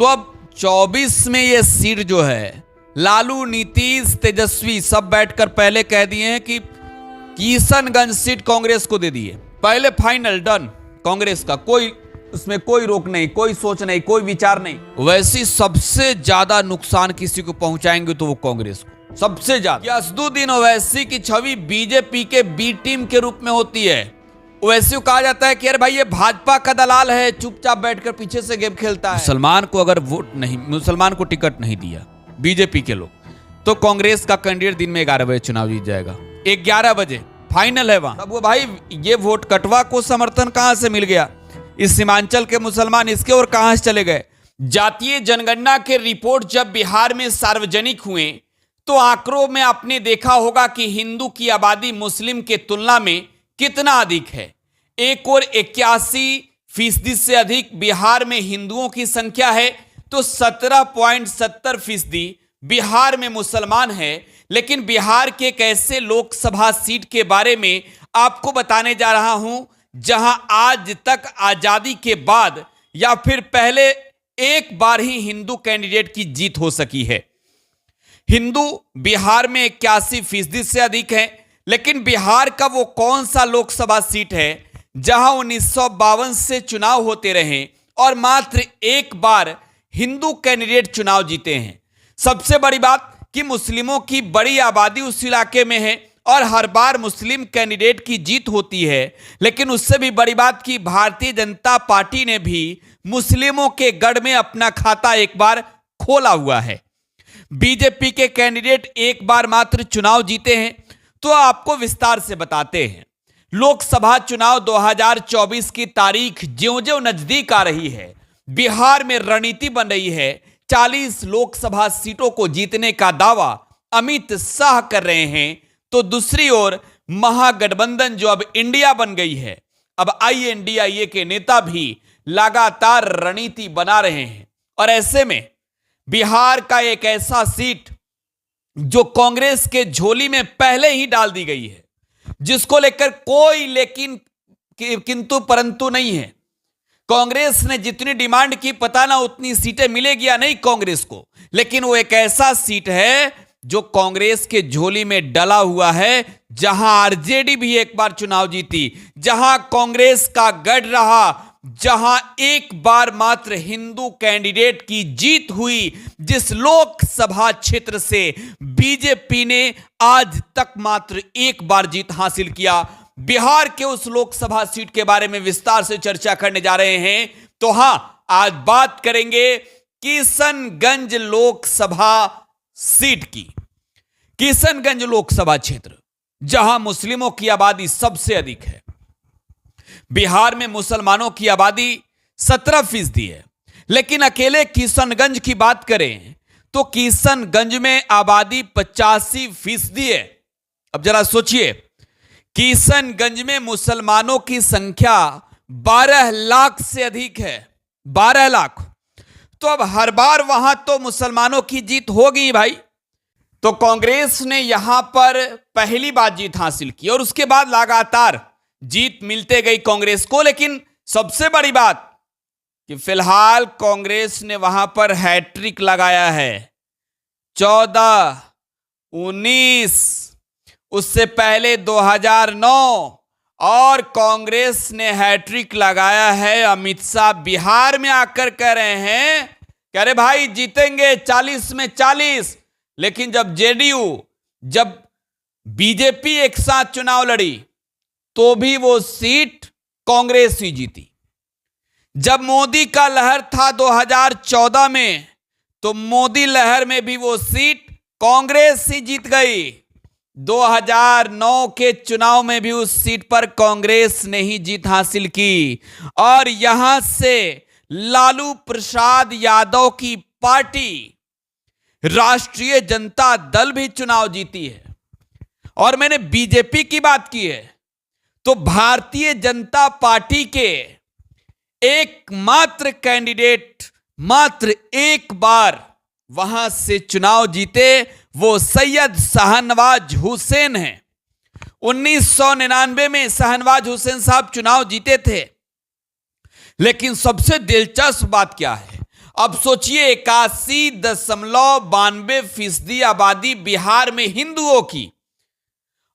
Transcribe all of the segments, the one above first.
तो अब 24 में ये सीट जो है, लालू, नीतीश, तेजस्वी सब बैठकर पहले कह दिए हैं कि किशनगंज सीट कांग्रेस को दे दिए, पहले फाइनल डन कांग्रेस का, कोई उसमें कोई रोक नहीं, कोई सोच नहीं, कोई विचार नहीं। वैसे सबसे ज्यादा नुकसान किसी को पहुंचाएंगे तो वो कांग्रेस को सबसे ज्यादा। असदुद्दीन ओवैसी की छवि बीजेपी के बी टीम के रूप में होती है। ओवैसी को कहा जाता है कि अरे भाई ये भाजपा का दलाल है, चुपचाप बैठकर पीछे से गेम खेलता है। मुसलमान को अगर वोट नहीं, मुसलमान को टिकट नहीं दिया बीजेपी के लोग, तो कांग्रेस का कैंडिडेट दिन में 11 बजे चुनाव जीत जाएगा। 11 बजे फाइनल है वहां। अब वो भाई ये वोट कटवा को समर्थन कहां से मिल गया? इस सीमांचल के मुसलमान इसके और कहां से चले गए? जातीय जनगणना के रिपोर्ट जब बिहार में सार्वजनिक हुए तो आंकड़ों में आपने देखा होगा कि हिंदू की आबादी मुस्लिम के तुलना में कितना अधिक है। 1 और 81% से अधिक बिहार में हिंदुओं की संख्या है, तो 17.70% बिहार में मुसलमान है। लेकिन बिहार के एक ऐसे लोकसभा सीट के बारे में आपको बताने जा रहा हूं जहां आज तक आजादी के बाद या फिर पहले एक बार ही हिंदू कैंडिडेट की जीत हो सकी है। हिंदू बिहार में 81% से अधिक है, लेकिन बिहार का वो कौन सा लोकसभा सीट है जहां 1952 से चुनाव होते रहे और मात्र एक बार हिंदू कैंडिडेट चुनाव जीते हैं। सबसे बड़ी बात कि मुस्लिमों की बड़ी आबादी उस इलाके में है और हर बार मुस्लिम कैंडिडेट की जीत होती है। लेकिन उससे भी बड़ी बात कि भारतीय जनता पार्टी ने भी मुस्लिमों के गढ़ में अपना खाता एक बार खोला हुआ है। बीजेपी के कैंडिडेट एक बार मात्र चुनाव जीते हैं। तो आपको विस्तार से बताते हैं। लोकसभा चुनाव 2024 की तारीख ज्यों-ज्यों नजदीक आ रही है, बिहार में रणनीति बन रही है। 40 लोकसभा सीटों को जीतने का दावा अमित शाह कर रहे हैं, तो दूसरी ओर महागठबंधन जो अब इंडिया बन गई है, अब INDIA के नेता भी लगातार रणनीति बना रहे हैं। और ऐसे में बिहार का एक ऐसा सीट जो कांग्रेस के झोली में पहले ही डाल दी गई है, जिसको लेकर कोई लेकिन किंतु परंतु नहीं है। कांग्रेस ने जितनी डिमांड की पता ना उतनी सीटें मिलेगी या नहीं कांग्रेस को, लेकिन वो एक ऐसा सीट है जो कांग्रेस के झोली में डला हुआ है, जहां आरजेडी भी एक बार चुनाव जीती, जहां कांग्रेस का गढ़ रहा, जहां एक बार मात्र हिंदू कैंडिडेट की जीत हुई, जिस लोकसभा क्षेत्र से बीजेपी ने आज तक मात्र एक बार जीत हासिल किया। बिहार के उस लोकसभा सीट के बारे में विस्तार से चर्चा करने जा रहे हैं। तो हां, आज बात करेंगे किशनगंज लोकसभा सीट की। किशनगंज लोकसभा क्षेत्र जहां मुस्लिमों की आबादी सबसे अधिक है। बिहार में मुसलमानों की आबादी 17% है, लेकिन अकेले किशनगंज की बात करें तो किशनगंज में आबादी 85% है। अब जरा सोचिए, किशनगंज में मुसलमानों की संख्या 12 लाख से अधिक है, 12 लाख। तो अब हर बार वहां तो मुसलमानों की जीत होगी भाई। तो कांग्रेस ने यहां पर पहली बार जीत हासिल की और उसके बाद लगातार जीत मिलते गई कांग्रेस को। लेकिन सबसे बड़ी बात कि फिलहाल कांग्रेस ने वहां पर हैट्रिक लगाया है। 14, 19, उससे पहले 2009 और कांग्रेस ने हैट्रिक लगाया है। अमित शाह बिहार में आकर कह रहे हैं कि अरे भाई जीतेंगे 40 में 40। लेकिन जब जेडीयू, जब बीजेपी एक साथ चुनाव लड़ी तो भी वो सीट कांग्रेस ही जीती। जब मोदी का लहर था 2014 में, तो मोदी लहर में भी वो सीट कांग्रेस ही जीत गई। 2009 के चुनाव में भी उस सीट पर कांग्रेस ने ही जीत हासिल की और यहां से लालू प्रसाद यादव की पार्टी राष्ट्रीय जनता दल भी चुनाव जीती है। और मैंने बीजेपी की बात की है तो भारतीय जनता पार्टी के एकमात्र कैंडिडेट मात्र एक बार वहां से चुनाव जीते, वो सैयद शाहनवाज हुसैन हैं। 1999 में शाहनवाज हुसैन साहब चुनाव जीते थे। लेकिन सबसे दिलचस्प बात क्या है, अब सोचिए 81.92% आबादी बिहार में हिंदुओं की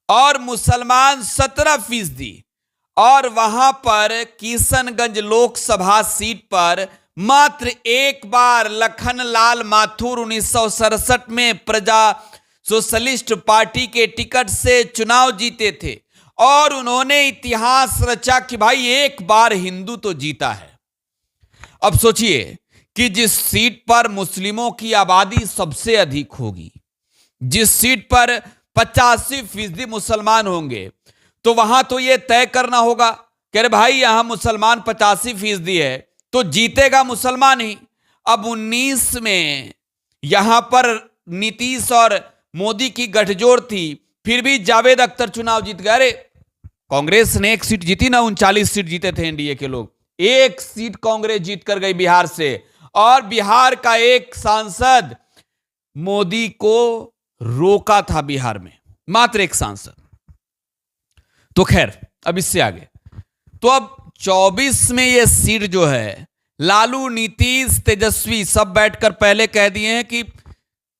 और मुसलमान 17%। और वहां पर किशनगंज लोकसभा सीट पर मात्र एक बार लखनलाल माथुर 1967 में प्रजा सोशलिस्ट पार्टी के टिकट से चुनाव जीते थे और उन्होंने इतिहास रचा कि भाई एक बार हिंदू तो जीता है। अब सोचिए कि जिस सीट पर मुस्लिमों की आबादी सबसे अधिक होगी, जिस सीट पर 85% मुसलमान होंगे, तो वहां तो यह तय करना होगा कि अरे भाई यहां मुसलमान 85% है तो जीतेगा मुसलमान ही। अब 19 में यहां पर नीतीश और मोदी की गठजोड़ थी, फिर भी जावेद अख्तर चुनाव जीत गए। अरे कांग्रेस ने एक सीट जीती ना, 39 सीट जीते थे एनडीए के लोग, एक सीट कांग्रेस जीत कर गई बिहार से, और बिहार का एक सांसद मोदी को रोका था बिहार में, मात्र एक सांसद। तो खैर अब इससे आगे तो अब 24 में यह सीट जो है लालू, नीतीश, तेजस्वी सब बैठकर पहले कह दिए हैं कि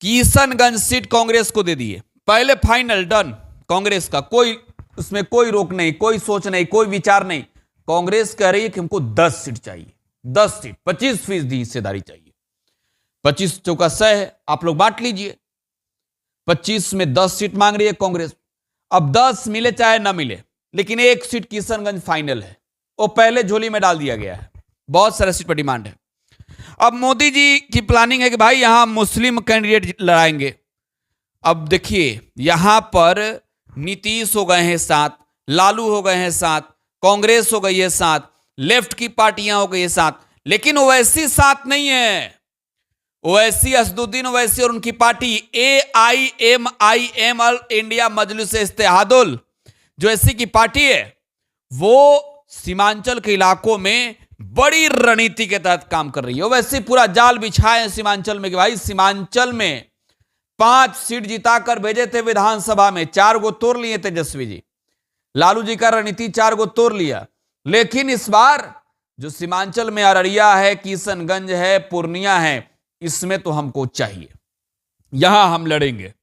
किशनगंज सीट कांग्रेस को दे दिए, पहले फाइनल डन कांग्रेस का, कोई उसमें कोई रोक नहीं, कोई सोच नहीं, कोई विचार नहीं। कांग्रेस कह रही है कि हमको 10 सीट चाहिए, 10 सीट, 25% हिस्सेदारी चाहिए। 25 चौका 100 है, आप लोग बांट लीजिए। 25 में 10 सीट मांग रही है कांग्रेस। अब 10 मिले चाहे ना मिले, लेकिन एक सीट किशनगंज फाइनल है, वो पहले झोली में डाल दिया गया है। बहुत सारे सीट पर डिमांड है। अब मोदी जी की प्लानिंग है कि भाई यहां मुस्लिम कैंडिडेट लड़ाएंगे। अब देखिए यहां पर नीतीश हो गए हैं 7, लालू हो गए हैं 7, कांग्रेस हो गई है 7, लेफ्ट की पार्टियां हो गई है 7, लेकिन ओवैसी 7 नहीं है। ओवैसी असदुद्दीन ओवैसी और उनकी पार्टी AIMIM इंडिया मजलिस इत्तेहादुल जो ऐसी की पार्टी है, वो सीमांचल के इलाकों में बड़ी रणनीति के तहत काम कर रही है। वैसे पूरा जाल बिछाए हैं सीमांचल में कि भाई सीमांचल में 5 सीट जिताकर भेजे थे विधानसभा में, 4 गो तोड़ लिए तेजस्वी जी, लालू जी का रणनीति 4 गो तोड़ लिया। लेकिन इस बार जो सीमांचल में अररिया है, किशनगंज है, पूर्णिया है, इसमें तो हमको चाहिए, यहां हम लड़ेंगे।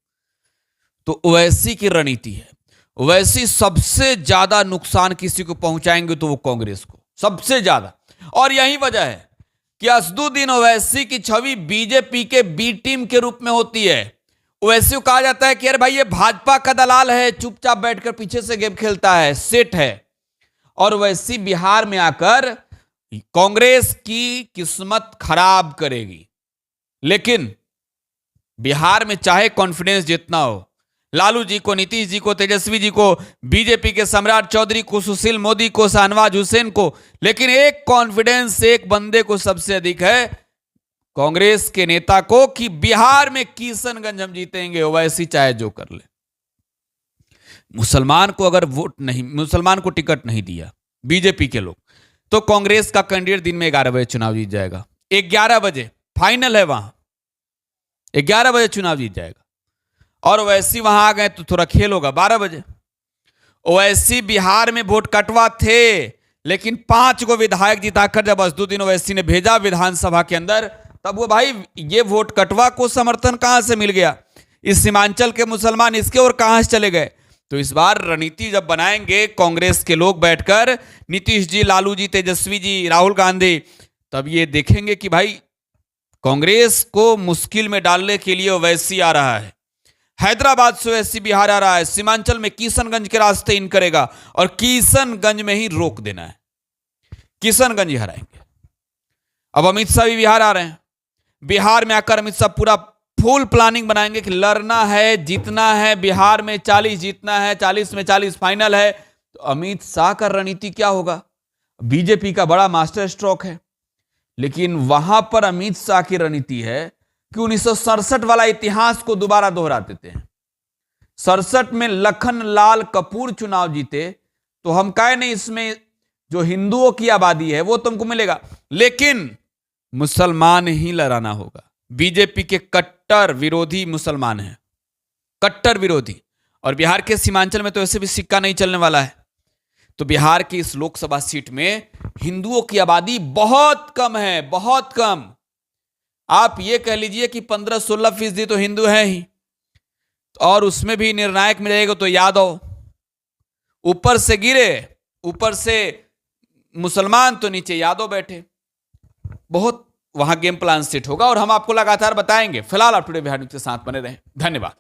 तो ओवैसी की रणनीति है, ओवैसी सबसे ज्यादा नुकसान किसी को पहुंचाएंगे तो वो कांग्रेस को सबसे ज्यादा। और यही वजह है कि असदुद्दीन ओवैसी की छवि बीजेपी के बी टीम के रूप में होती है। ओवैसी को कहा जाता है कि यार भाई ये भाजपा का दलाल है, चुपचाप बैठकर पीछे से गेम खेलता है, सेट है। और ओवैसी बिहार में आकर कांग्रेस की किस्मत खराब करेगी। लेकिन बिहार में चाहे कॉन्फिडेंस जितना हो, लालू जी को, नीतीश जी को, तेजस्वी जी को, बीजेपी के सम्राट चौधरी को, सुशील मोदी को, शाहनवाज हुसैन को, लेकिन एक कॉन्फिडेंस एक बंदे को सबसे अधिक है, कांग्रेस के नेता को, कि बिहार में किशनगंज हम जीतेंगे, ओवैसी चाहे जो कर ले। मुसलमान को अगर वोट नहीं, मुसलमान को टिकट नहीं दिया बीजेपी के लोग, तो कांग्रेस का कैंडिडेट दिन में 11 बजे चुनाव जीत जाएगा। 11 बजे फाइनल है, वहां 11 बजे चुनाव जीत जाएगा। और ओवैसी वहां आ गए तो थोड़ा खेल होगा 12 बजे। ओवैसी बिहार में वोट कटवा थे, लेकिन 5 गो विधायक जिताकर जब असदुद्दीन ओवैसी ने भेजा विधानसभा के अंदर, तब वो भाई ये वोट कटवा को समर्थन कहां से मिल गया, इस सीमांचल के मुसलमान इसके और कहां से चले गए। तो इस बार रणनीति जब बनाएंगे कांग्रेस के लोग बैठकर, नीतीश जी, लालू जी, तेजस्वी जी, राहुल गांधी, तब ये देखेंगे कि भाई कांग्रेस को मुश्किल में डालने के लिए ओवैसी आ रहा है, हैदराबाद से ओवैसी बिहार आ रहा है, सीमांचल में किशनगंज के रास्ते इन करेगा और किशनगंज में ही रोक देना है, किशनगंज ही हराएंगे। अब अमित शाह भी बिहार आ रहे हैं, बिहार में आकर अमित शाह पूरा फुल प्लानिंग बनाएंगे कि लड़ना है, जीतना है, बिहार में 40 जीतना है, 40 में 40 फाइनल है। तो अमित शाह का रणनीति क्या होगा? बीजेपी का बड़ा मास्टर स्ट्रोक है, लेकिन वहां पर अमित शाह की रणनीति है कि 1967 वाला इतिहास को दोबारा दोहरा देते हैं। 67 में लखनलाल कपूर चुनाव जीते, तो हम कहे नहीं इसमें जो हिंदुओं की आबादी है वो तुमको मिलेगा, लेकिन मुसलमान ही लड़ाना होगा। बीजेपी के कट्टर विरोधी मुसलमान हैं, कट्टर विरोधी। और बिहार के सीमांचल में तो ऐसे भी सिक्का नहीं चलने वाला है। तो बिहार की इस लोकसभा सीट में हिंदुओं की आबादी बहुत कम है, बहुत कम। आप ये कह लीजिए कि 15-16% तो हिंदू है ही, और उसमें भी निर्णायक मिलेगा तो यादव, ऊपर से गिरे, ऊपर से मुसलमान, तो नीचे यादव बैठे। बहुत वहां गेम प्लान सेट होगा और हम आपको लगातार बताएंगे। फिलहाल आप टुडे बिहार न्यूज़ के साथ बने रहें। धन्यवाद।